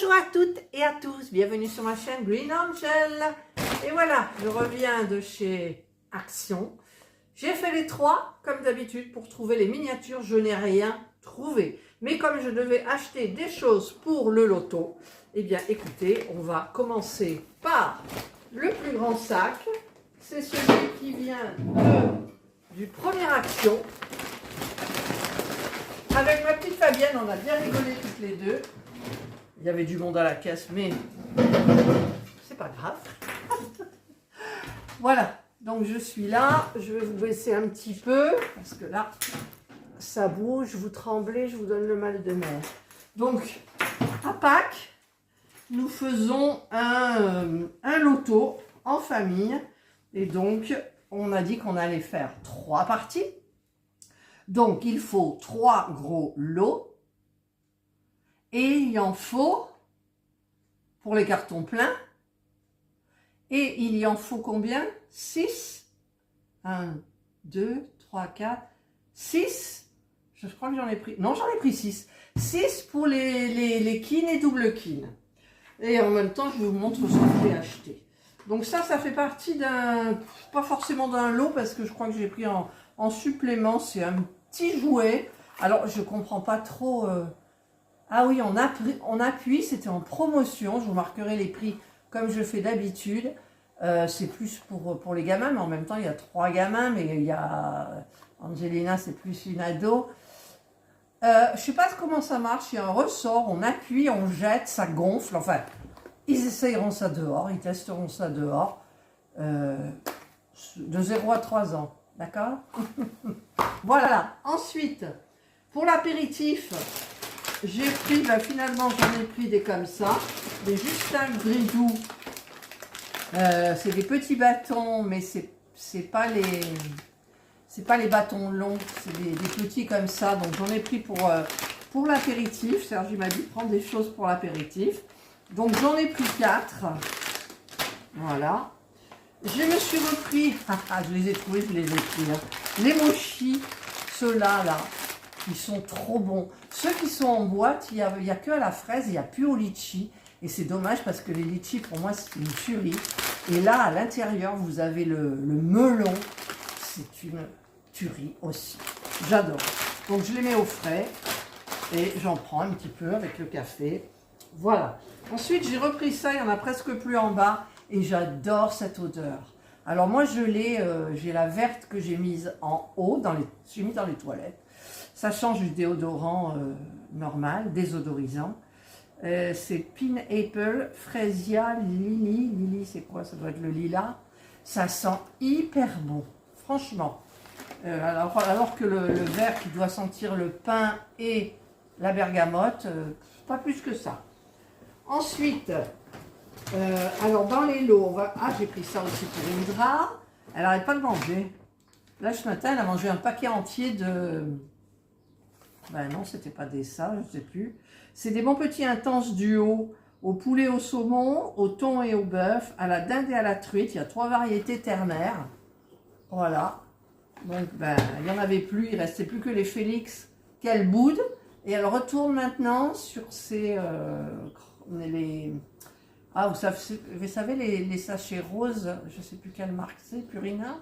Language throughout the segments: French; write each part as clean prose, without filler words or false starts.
Bonjour à toutes et à tous, bienvenue sur ma chaîne Green Angel. Et voilà, je reviens de chez Action. J'ai fait les trois, comme d'habitude, pour trouver les miniatures. Je n'ai rien trouvé. Mais comme je devais acheter des choses pour le loto, eh bien écoutez, on va commencer par le plus grand sac. C'est celui qui vient du premier Action. Avec ma petite Fabienne, on a bien rigolé toutes les deux. Il y avait du monde à la caisse, mais c'est pas grave. Voilà, donc je suis là. Je vais vous baisser un petit peu, parce que là, ça bouge, vous tremblez, je vous donne le mal de mer. Donc, à Pâques, nous faisons un loto en famille. Et donc, on a dit qu'on allait faire 3 parties. Donc, il faut 3 gros lots. Et il en faut, pour les cartons pleins, et il y en faut combien? 6. 1, 2, 3, 4, 6. Je crois que j'en ai pris, non, j'en ai pris 6. 6 pour les kin et double kin. Et en même temps, je vous montre ce que j'ai acheté. Donc ça fait partie d'un, pas forcément d'un lot, parce que je crois que j'ai pris en supplément, c'est un petit jouet. Alors, je comprends pas trop... Ah oui, on appuie, c'était en promotion. Je vous marquerai les prix comme je fais d'habitude. C'est plus pour les gamins, mais en même temps, il y a 3 gamins, mais il y a Angelina, c'est plus une ado. Je ne sais pas comment ça marche. Il y a un ressort, on appuie, on jette, ça gonfle. Enfin, ils essayeront ça dehors, ils testeront ça dehors. De 0 à 3 ans, d'accord? Voilà. Ensuite, pour l'apéritif... J'ai pris, finalement j'en ai pris des comme ça, des Justin Gridou. C'est des petits bâtons, mais c'est pas les bâtons longs, c'est des petits comme ça. Donc j'en ai pris pour l'apéritif. Sergi m'a dit prendre des choses pour l'apéritif. Donc j'en ai pris 4. Voilà. Je me suis repris, je les ai trouvés, je les ai pris. Les mochis, ceux-là, là. Ils sont trop bons. Ceux qui sont en boîte, il n'y a que à la fraise, il n'y a plus au litchi. Et c'est dommage parce que les litchis, pour moi, c'est une tuerie. Et là, à l'intérieur, vous avez le melon. C'est une tuerie aussi. J'adore. Donc, je les mets au frais. Et j'en prends un petit peu avec le café. Voilà. Ensuite, j'ai repris ça. Il n'y en a presque plus en bas. Et j'adore cette odeur. Alors, moi, j'ai la verte que j'ai mise en haut. J'ai mis dans les toilettes. Ça change du déodorant normal, désodorisant. C'est Pineapple, Freesia, Lily. Lily, c'est quoi? Ça doit être le lilas. Ça sent hyper bon, franchement. Alors que le vert qui doit sentir le pain et la bergamote, pas plus que ça. Ensuite, alors dans les lots, j'ai pris ça aussi pour Indra. Elle n'arrête pas de manger. Là, ce matin, elle a mangé un paquet entier de... Ben non, c'était pas des ça, je ne sais plus. C'est des bons petits intenses duo au poulet, au saumon, au thon et au bœuf, à la dinde et à la truite. Il y a 3 variétés ternaires. Voilà. Donc, il n'y en avait plus. Il ne restait plus que les Félix qu'elle boude. Et elle retourne maintenant sur ses... vous savez, les sachets roses, je ne sais plus quelle marque c'est, Purina?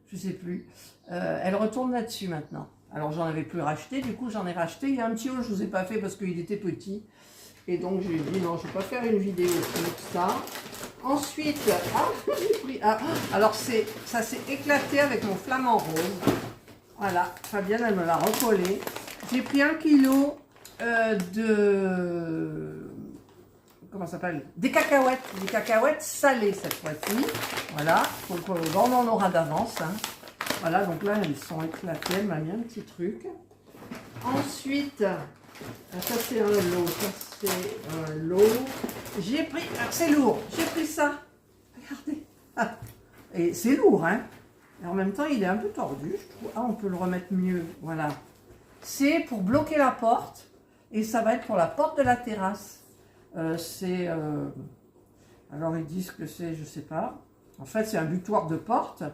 Je ne sais plus. Elle retourne là-dessus maintenant. Alors, j'en avais plus racheté, du coup, j'en ai racheté. Il y a un petit haut, je ne vous ai pas fait parce qu'il était petit. Et donc, j'ai dit, non, je ne vais pas faire une vidéo sur ça. Ensuite, j'ai pris... alors, ça s'est éclaté avec mon flamant rose. Voilà, Fabienne, elle me l'a recollé. J'ai pris 1 kilo comment ça s'appelle? Des cacahuètes salées cette fois-ci. Voilà, donc on en aura d'avance, hein. Voilà, donc là, elles sont éclatées. Elle m'a mis un petit truc. Ensuite, ça c'est un lot. Ça c'est un lot. J'ai pris... c'est lourd. J'ai pris ça. Regardez. Et c'est lourd, hein. Et en même temps, il est un peu tordu, je trouve. On peut le remettre mieux. Voilà. C'est pour bloquer la porte. Et ça va être pour la porte de la terrasse. Alors, ils disent que c'est... Je sais pas. En fait, c'est un butoir de porte.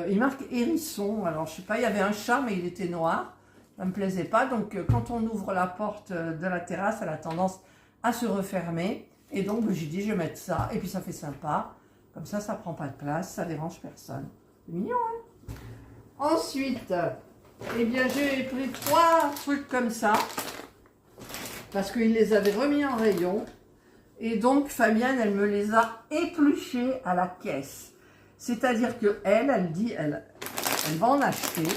Il marque hérisson. Alors, je sais pas, il y avait un chat, mais il était noir. Ça ne me plaisait pas. Donc, quand on ouvre la porte de la terrasse, elle a tendance à se refermer. Et donc j'ai dit je vais mettre ça, et puis ça fait sympa. Comme ça prend pas de place, ça dérange personne. C'est mignon, hein? Ensuite, eh bien j'ai pris 3 trucs comme ça, parce qu'ils les avaient remis en rayon. Et donc Fabienne, elle me les a épluchés à la caisse. C'est-à-dire que elle dit, elle va en acheter.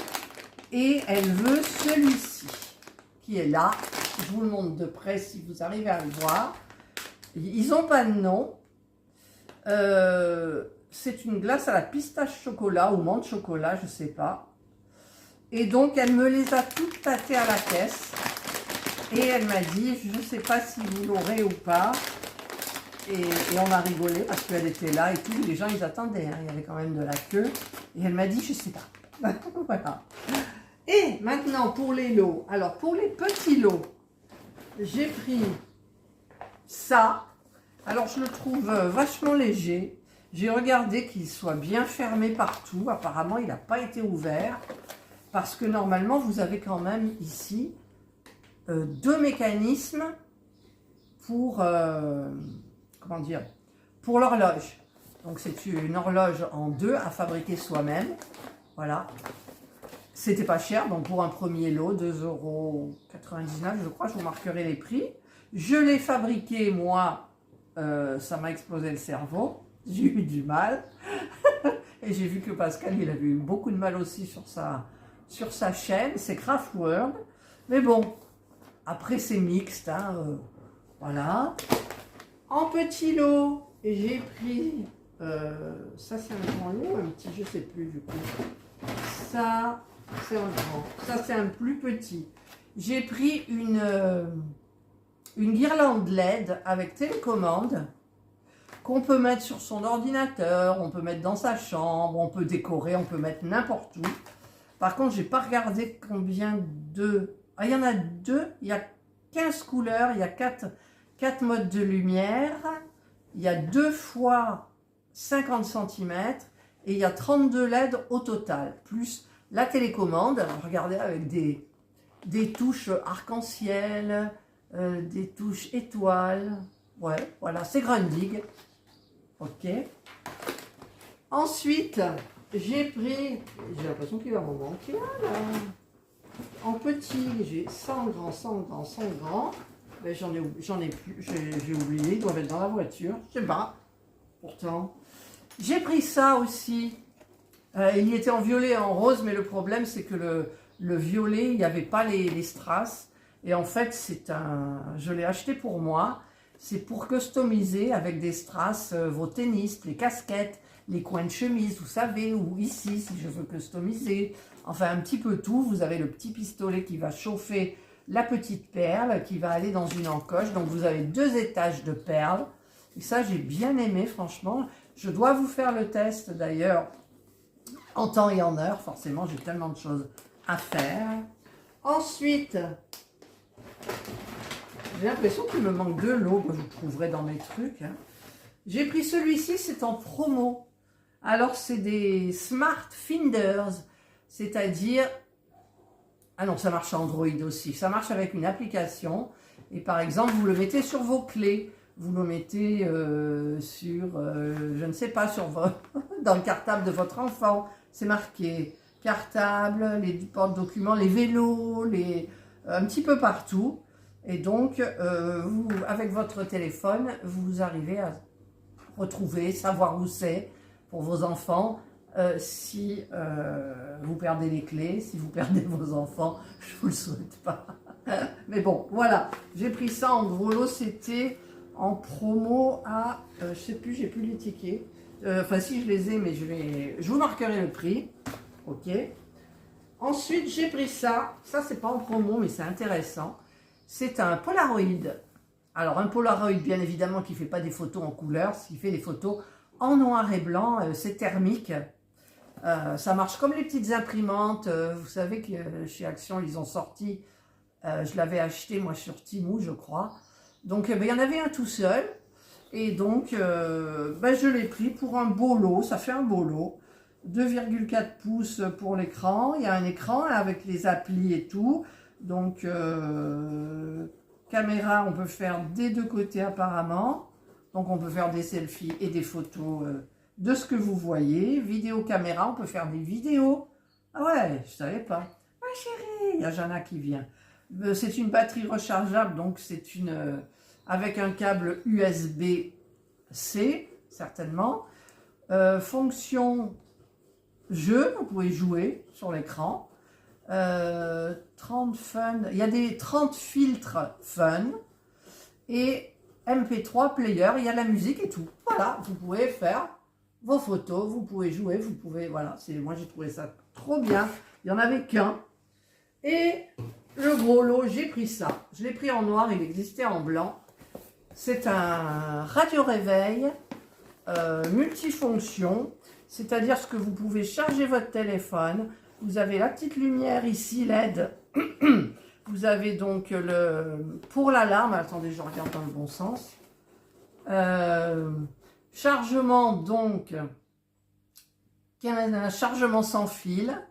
Et elle veut celui-ci, qui est là. Je vous le montre de près si vous arrivez à le voir. Ils n'ont pas de nom. C'est une glace à la pistache chocolat ou menthe chocolat, je ne sais pas. Et donc, elle me les a toutes tâtées à la caisse. Et elle m'a dit, je ne sais pas si vous l'aurez ou pas. Et on a rigolé parce qu'elle était là et tout. Les gens, ils attendaient. Hein. Il y avait quand même de la queue. Et elle m'a dit, je ne sais pas. Voilà. Et maintenant, pour les lots. Alors, pour les petits lots, j'ai pris ça. Alors, je le trouve vachement léger. J'ai regardé qu'il soit bien fermé partout. Apparemment, il n'a pas été ouvert. Parce que normalement, vous avez quand même ici 2 mécanismes pour, comment dire, pour l'horloge. Donc, c'est une horloge en 2 à fabriquer soi-même. Voilà. C'était pas cher, donc pour un premier lot, 2,99 €, je crois, je vous marquerai les prix. Je l'ai fabriqué, moi, ça m'a explosé le cerveau. J'ai eu du mal. Et j'ai vu que Pascal, il avait eu beaucoup de mal aussi sur sa chaîne. C'est Craftworld. Mais bon, après c'est mixte. Hein, voilà. En petit lot, j'ai pris... ça c'est un grand lot, un petit, je sais plus du coup. Ça, c'est un grand. Ça, c'est un plus petit. J'ai pris une guirlande LED avec télécommande qu'on peut mettre sur son ordinateur, on peut mettre dans sa chambre, on peut décorer, on peut mettre n'importe où. Par contre, j'ai pas regardé combien de... Ah, il y en a 2, il y a 15 couleurs, il y a 4 modes de lumière, il y a 2 fois 50 cm et il y a 32 LED au total, plus la télécommande. Alors, regardez, avec des touches arc-en-ciel, des touches étoiles. Ouais, voilà, c'est Grundig. Ok. Ensuite, j'ai pris... J'ai l'impression qu'il va m'en manquer un, là. En petit, j'ai 100 grands, 100 grands, 100 grands. Ben, j'en ai plus, j'ai oublié, ils doivent être dans la voiture. Je sais pas, pourtant. J'ai pris ça aussi. Il y était en violet et en rose, mais le problème, c'est que le violet, il n'y avait pas les strass. Et en fait, je l'ai acheté pour moi. C'est pour customiser avec des strass vos tennis, les casquettes, les coins de chemise, vous savez, ou ici, si je veux customiser. Enfin, un petit peu tout. Vous avez le petit pistolet qui va chauffer la petite perle, qui va aller dans une encoche. Donc, vous avez 2 étages de perles. Et ça, j'ai bien aimé, franchement. Je dois vous faire le test, d'ailleurs, en temps et en heure. Forcément, j'ai tellement de choses à faire. Ensuite... J'ai l'impression qu'il me manque 2 lots, je vous trouverai dans mes trucs. Hein. J'ai pris celui-ci, c'est en promo. Alors, c'est des Smart Finders, c'est-à-dire... Ah non, ça marche Android aussi. Ça marche avec une application. Et par exemple, vous le mettez sur vos clés. Vous le mettez sur, je ne sais pas, dans le cartable de votre enfant. C'est marqué cartable, les porte-documents, les vélos, un petit peu partout. Et donc, vous, avec votre téléphone, vous arrivez à retrouver, savoir où c'est pour vos enfants. Si vous perdez les clés, si vous perdez vos enfants, je ne vous le souhaite pas. Mais bon, voilà. J'ai pris ça en gros lot, c'était en promo à, je sais plus, j'ai plus les tickets. Enfin, si je les ai, mais je vous marquerai le prix. Ok. Ensuite, j'ai pris ça. Ça, c'est pas en promo, mais c'est intéressant. C'est un Polaroid. Alors, un Polaroid, bien évidemment, qui ne fait pas des photos en couleur, qui fait des photos en noir et blanc. C'est thermique. Ça marche comme les petites imprimantes. Vous savez que chez Action, ils ont sorti, je l'avais acheté, moi, sur Temu, je crois. Donc, il y en avait un tout seul. Et donc, je l'ai pris pour un beau lot. Ça fait un beau lot. 2,4 pouces pour l'écran. Il y a un écran avec les applis et tout. Donc, caméra, on peut faire des deux côtés apparemment. Donc on peut faire des selfies et des photos de ce que vous voyez. Vidéo caméra, on peut faire des vidéos. Ah ouais, je savais pas. Ma chérie, il y a Jana qui vient. C'est une batterie rechargeable, donc c'est une avec un câble USB-C, certainement. Fonction jeu, vous pouvez jouer sur l'écran. 30 fun, il y a des 30 filtres fun. Et MP3 player, il y a la musique et tout. Voilà, vous pouvez faire vos photos, vous pouvez jouer, vous pouvez, voilà. Moi j'ai trouvé ça trop bien. Il n'y en avait qu'un. Et le gros lot, j'ai pris ça. Je l'ai pris en noir, il existait en blanc. C'est un radio-réveil multifonction, c'est-à-dire que vous pouvez charger votre téléphone. Vous avez la petite lumière ici, LED. Vous avez donc pour l'alarme, attendez, je regarde dans le bon sens. Chargement, donc, un chargement sans fil.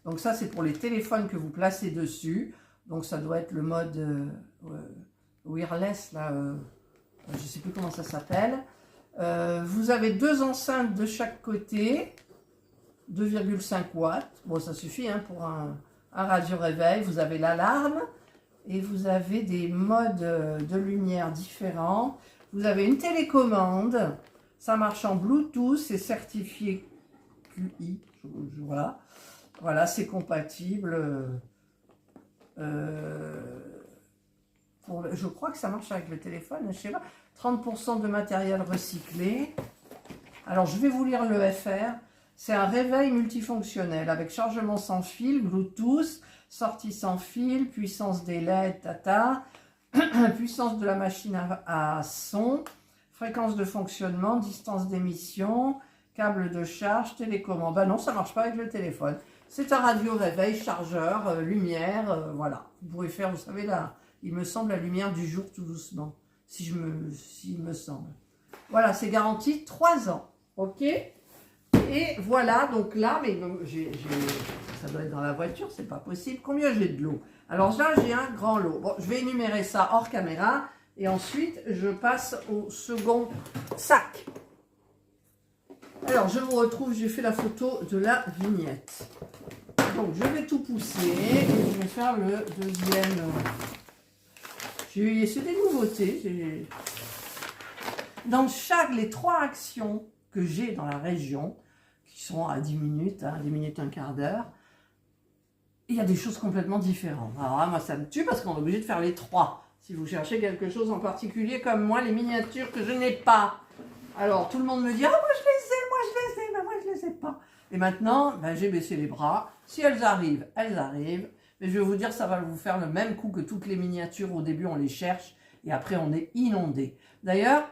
Donc ça, c'est pour les téléphones que vous placez dessus. Donc ça doit être le mode wireless, là, je ne sais plus comment ça s'appelle. Vous avez deux enceintes de chaque côté, 2,5 watts. Bon, ça suffit hein, pour un radio-réveil. Vous avez l'alarme et vous avez des modes de lumière différents. Vous avez une télécommande. Ça marche en Bluetooth, c'est certifié QI. Voilà, voilà c'est compatible. Je crois que ça marche avec le téléphone, je sais pas. 30% de matériel recyclé. Alors, je vais vous lire le FR. C'est un réveil multifonctionnel avec chargement sans fil, Bluetooth, sortie sans fil, puissance des LED, tata, puissance de la machine à son, fréquence de fonctionnement, distance d'émission, câble de charge, télécommande. Ben non, ça ne marche pas avec le téléphone. C'est un radio-réveil, chargeur, lumière, voilà. Vous pouvez faire, vous savez, là, il me semble, la lumière du jour tout doucement, s'il me semble. Voilà, c'est garanti 3 ans, ok? Et voilà, donc là, mais ça doit être dans la voiture, c'est pas possible. Combien j'ai de l'eau? Alors là, j'ai un grand lot. Bon, je vais énumérer ça hors caméra, et ensuite, je passe au second sac. Alors, je vous retrouve, j'ai fait la photo de la vignette. Donc, je vais tout pousser et je vais faire le deuxième. C'est des nouveautés. Dans les 3 actions que j'ai dans la région, qui sont à 10 minutes, hein, 10 minutes, un quart d'heure, il y a des choses complètement différentes. Alors là, moi, ça me tue parce qu'on est obligé de faire les 3. Si vous cherchez quelque chose en particulier, comme moi, les miniatures que je n'ai pas. Alors, tout le monde me dit « Ah, moi, je les ai, mais moi, je les ai pas. » Et maintenant, ben, j'ai baissé les bras. Si elles arrivent, elles arrivent. Mais je vais vous dire, ça va vous faire le même coup que toutes les miniatures. Au début, on les cherche et après, on est inondé. D'ailleurs,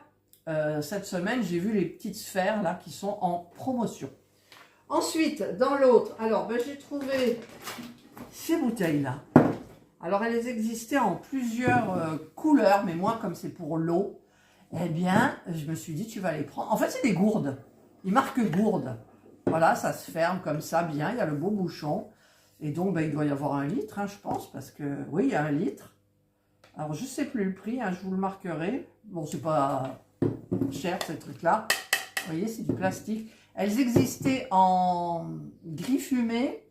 cette semaine, j'ai vu les petites sphères là qui sont en promotion. Ensuite, dans l'autre, alors, ben, j'ai trouvé ces bouteilles-là. Alors, elles existaient en plusieurs couleurs, mais moi, comme c'est pour l'eau, eh bien, je me suis dit, tu vas les prendre. En fait, c'est des gourdes. Ils marquent gourde. Voilà, ça se ferme comme ça, bien. Il y a le beau bouchon. Et donc, ben, il doit y avoir 1 litre, hein, je pense, parce que, oui, il y a 1 litre. Alors, je ne sais plus le prix, hein, je vous le marquerai. Bon, c'est pas cher, ces trucs-là. Vous voyez, c'est du plastique. Elles existaient en gris fumé,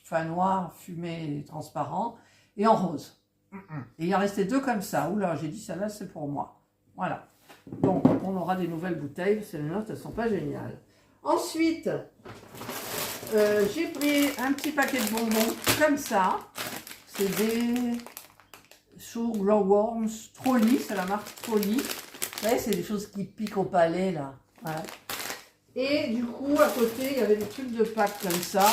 enfin noir, fumé, transparent, et en rose. Et il en restait 2 comme ça. Oula, j'ai dit, celle-là, c'est pour moi. Voilà. Donc, on aura des nouvelles bouteilles. Ces notes, elles ne sont pas géniales. Ensuite, j'ai pris un petit paquet de bonbons comme ça. C'est des Sugarworms Trolli. C'est la marque Trolli. Vous voyez, c'est des choses qui piquent au palais, là. Voilà. Et du coup, à côté, il y avait des trucs de Pâques comme ça.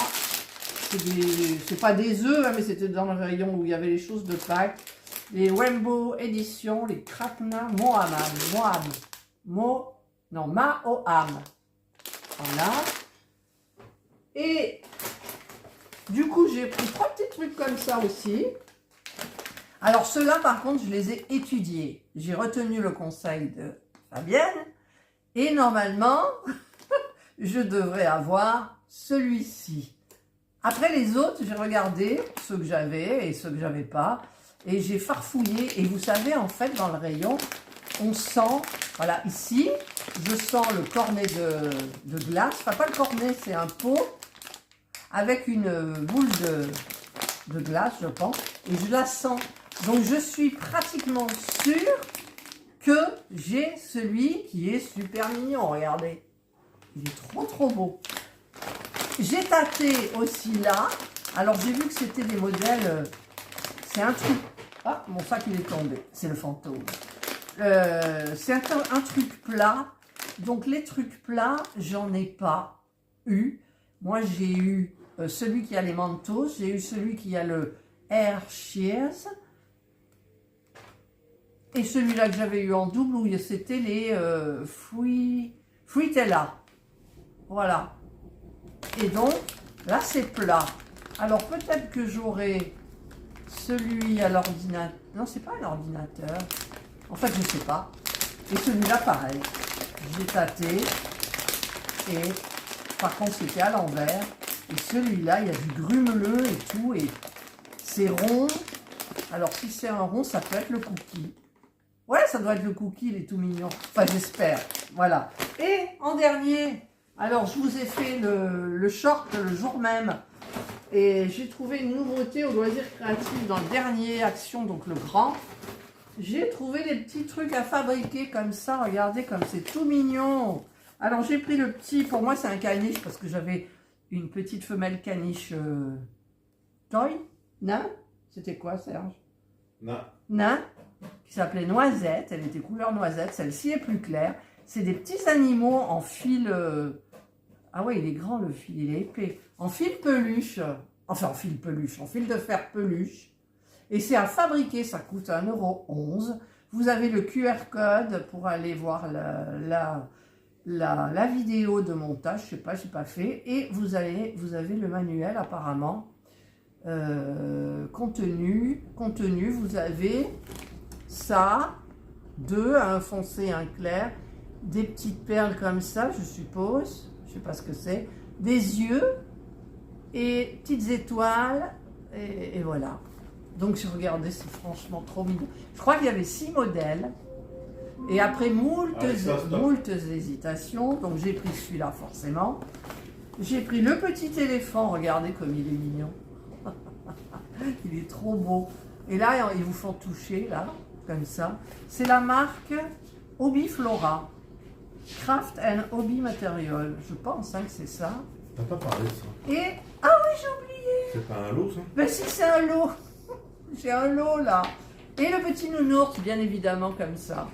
C'est pas des œufs, hein, mais c'était dans le rayon où il y avait les choses de Pâques. Les Rainbow Edition, les Kratner Maoam. Voilà. Et du coup, j'ai pris 3 petits trucs comme ça aussi. Alors, ceux-là, par contre, je les ai étudiés. J'ai retenu le conseil de Fabienne. Et normalement, je devrais avoir celui-ci. Après les autres, j'ai regardé ceux que j'avais et ceux que j'avais pas. Et j'ai farfouillé. Et vous savez, en fait, dans le rayon, on sent, voilà, ici, je sens le cornet de glace. Enfin, pas le cornet, c'est un pot avec une boule de glace, je pense. Et je la sens. Donc, je suis pratiquement sûre que j'ai celui qui est super mignon. Regardez. Il est trop, trop beau. J'ai tâté aussi là. Alors, j'ai vu que c'était des modèles... c'est un truc... Ah, mon sac, il est tombé. C'est le fantôme. C'est un truc plat. Donc, les trucs plats, j'en ai pas eu. Moi, j'ai eu celui qui a les Mentos. J'ai eu celui qui a le Air Shears. Et celui-là que j'avais eu en double, où c'était les Fruitella. Voilà. Et donc, là, c'est plat. Alors, peut-être que j'aurai celui à l'ordinateur. Non, c'est pas un ordinateur. En fait, je sais pas. Et celui-là, pareil. J'ai tâté. Et par contre, c'était à l'envers. Et celui-là, il y a du grumeleux et tout. Et c'est rond. Alors, si c'est un rond, ça peut être le cookie. Ouais, ça doit être le cookie, il est tout mignon. Enfin, j'espère. Voilà. Et en dernier, alors, je vous ai fait le short le jour même. Et j'ai trouvé une nouveauté au loisir créatif dans le dernier Action, donc le grand. J'ai trouvé des petits trucs à fabriquer comme ça. Regardez comme c'est tout mignon. Alors, j'ai pris le petit. Pour moi, c'est un caniche parce que j'avais une petite femelle caniche toy. Nain. C'était quoi, Serge? Nain. Qui s'appelait Noisette. Elle était couleur noisette. Celle-ci est plus claire. C'est des petits animaux en fil... Ah ouais, il est grand le fil, il est épais. En fil peluche. Enfin, en fil peluche. En fil de fer peluche. Et c'est à fabriquer. Ça coûte 1,11 €. Vous avez le QR code pour aller voir la vidéo de montage. Je sais pas, j'ai pas fait. Et vous avez le manuel apparemment. Contenu, vous avez... ça, 2, un foncé, un clair, des petites perles comme ça, je suppose, je sais pas ce que c'est, des yeux et petites étoiles, et voilà. Donc, si vous regardez, c'est franchement trop mignon. Je crois qu'il y avait 6 modèles, et après moult hésitations, donc j'ai pris celui-là forcément. J'ai pris le petit éléphant, regardez comme il est mignon. Il est trop beau. Et là, ils vous font toucher, là. Comme ça. C'est la marque Hobby Flora. Craft and Hobby Material. Je pense que c'est ça. T'as pas parlé de ça. Et... ah oui, j'ai oublié. C'est pas un lot, ça? Ben si, c'est un lot. J'ai un lot, là. Et le petit nounours, bien évidemment, comme ça.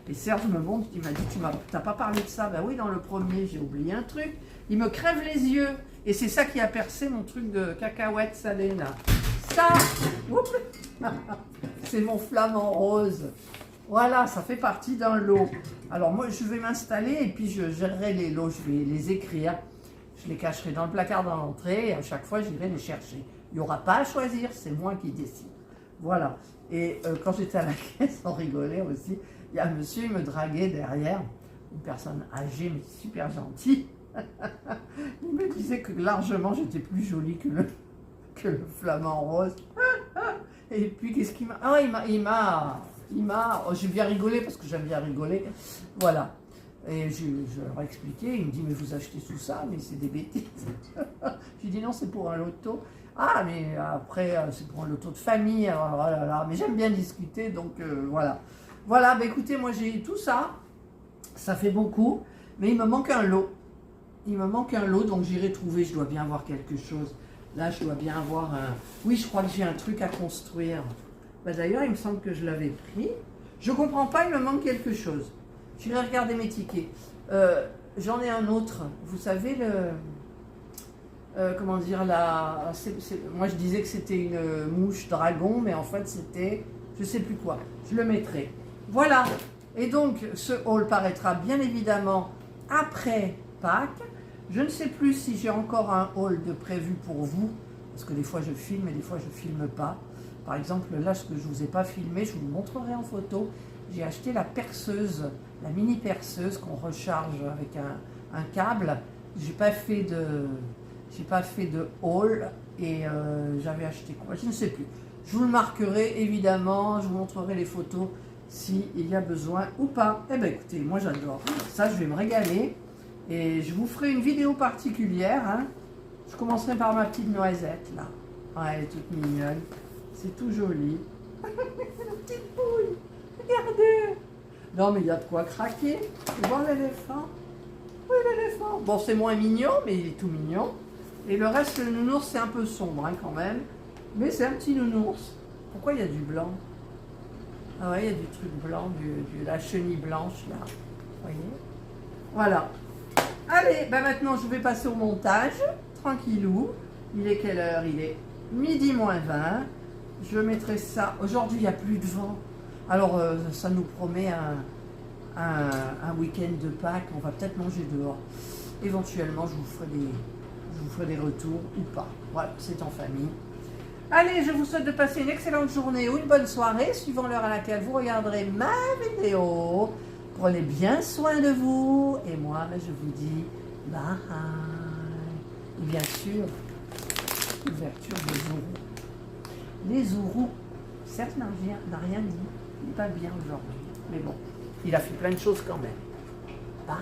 Et Serge me montre, il m'a dit, t'as pas parlé de ça? Ben oui, dans le premier, j'ai oublié un truc. Il me crève les yeux. Et c'est ça qui a percé mon truc de cacahuètes salées, là. Ça, c'est mon flamant rose. Voilà, ça fait partie d'un lot. Alors moi, je vais m'installer et puis je gérerai les lots. Je vais les écrire. Je les cacherai dans le placard dans l'entrée et à chaque fois, j'irai les chercher. Il n'y aura pas à choisir, c'est moi qui décide. Voilà. Et quand j'étais à la caisse, on rigolait aussi. Il y a un monsieur, il me draguait derrière. Une personne âgée, mais super gentille. Il me disait que largement, j'étais plus jolie que le flamant rose. Et puis, qu'est-ce qu'il m'a... Ah, oh, j'ai bien rigolé parce que j'aime bien rigoler. Voilà. Et je leur ai expliqué. Il me dit, mais vous achetez tout ça, mais c'est des bêtises. J'ai dit, non, c'est pour un loto. Ah, mais après, c'est pour un loto de famille. Alors, oh là là. Mais j'aime bien discuter, donc voilà. Voilà, bah, écoutez, moi, j'ai tout ça. Ça fait beaucoup. Mais il me manque un lot. Il me manque un lot, donc j'irai trouver. Je dois bien avoir quelque chose. Là, je dois bien avoir un... Oui, je crois que j'ai un truc à construire. Bah, d'ailleurs, il me semble que je l'avais pris. Je ne comprends pas, il me manque quelque chose. J'irai regarder mes tickets. J'en ai un autre. Vous savez, comment dire, moi, je disais que c'était une mouche dragon, mais en fait, c'était... je ne sais plus quoi. Je le mettrai. Voilà. Et donc, ce haul paraîtra bien évidemment après Pâques. Je ne sais plus si j'ai encore un haul de prévu pour vous, parce que des fois je filme et des fois je ne filme pas. Par exemple, là, ce que je ne vous ai pas filmé, je vous le montrerai en photo. J'ai acheté la perceuse, la mini perceuse qu'on recharge avec un câble. J'ai pas fait de haul Et j'avais acheté quoi? Je ne sais plus. Je vous le marquerai évidemment, je vous montrerai les photos s'il y a besoin ou pas. Eh bien écoutez, moi j'adore. Ça, je vais me régaler. Et je vous ferai une vidéo particulière. Hein. Je commencerai par ma petite noisette là. Ouais, elle est toute mignonne. C'est tout joli. La petite poule. Regardez. Non mais il y a de quoi craquer. Vous voyez l'éléphant? Oui, l'éléphant. Bon, c'est moins mignon, mais il est tout mignon. Et le reste, le nounours, c'est un peu sombre hein, quand même. Mais c'est un petit nounours. Pourquoi il y a du blanc? Ah ouais, il y a du truc blanc, la chenille blanche là. Vous voyez? Voilà. Allez, ben maintenant je vais passer au montage. Tranquillou. Il est quelle heure? Il est midi moins 20. Je mettrai ça. Aujourd'hui, il n'y a plus de vent. Alors, ça nous promet un week-end de Pâques. On va peut-être manger dehors. Éventuellement, je vous ferai des retours ou pas. Voilà, c'est en famille. Allez, je vous souhaite de passer une excellente journée ou une bonne soirée, suivant l'heure à laquelle vous regarderez ma vidéo. Prenez bien soin de vous. Et moi, je vous dis bye. Et bien sûr, ouverture des ourous. Les ourous, certes, n'a rien dit. Il n'est pas bien aujourd'hui. Mais bon, il a fait plein de choses quand même. Bye.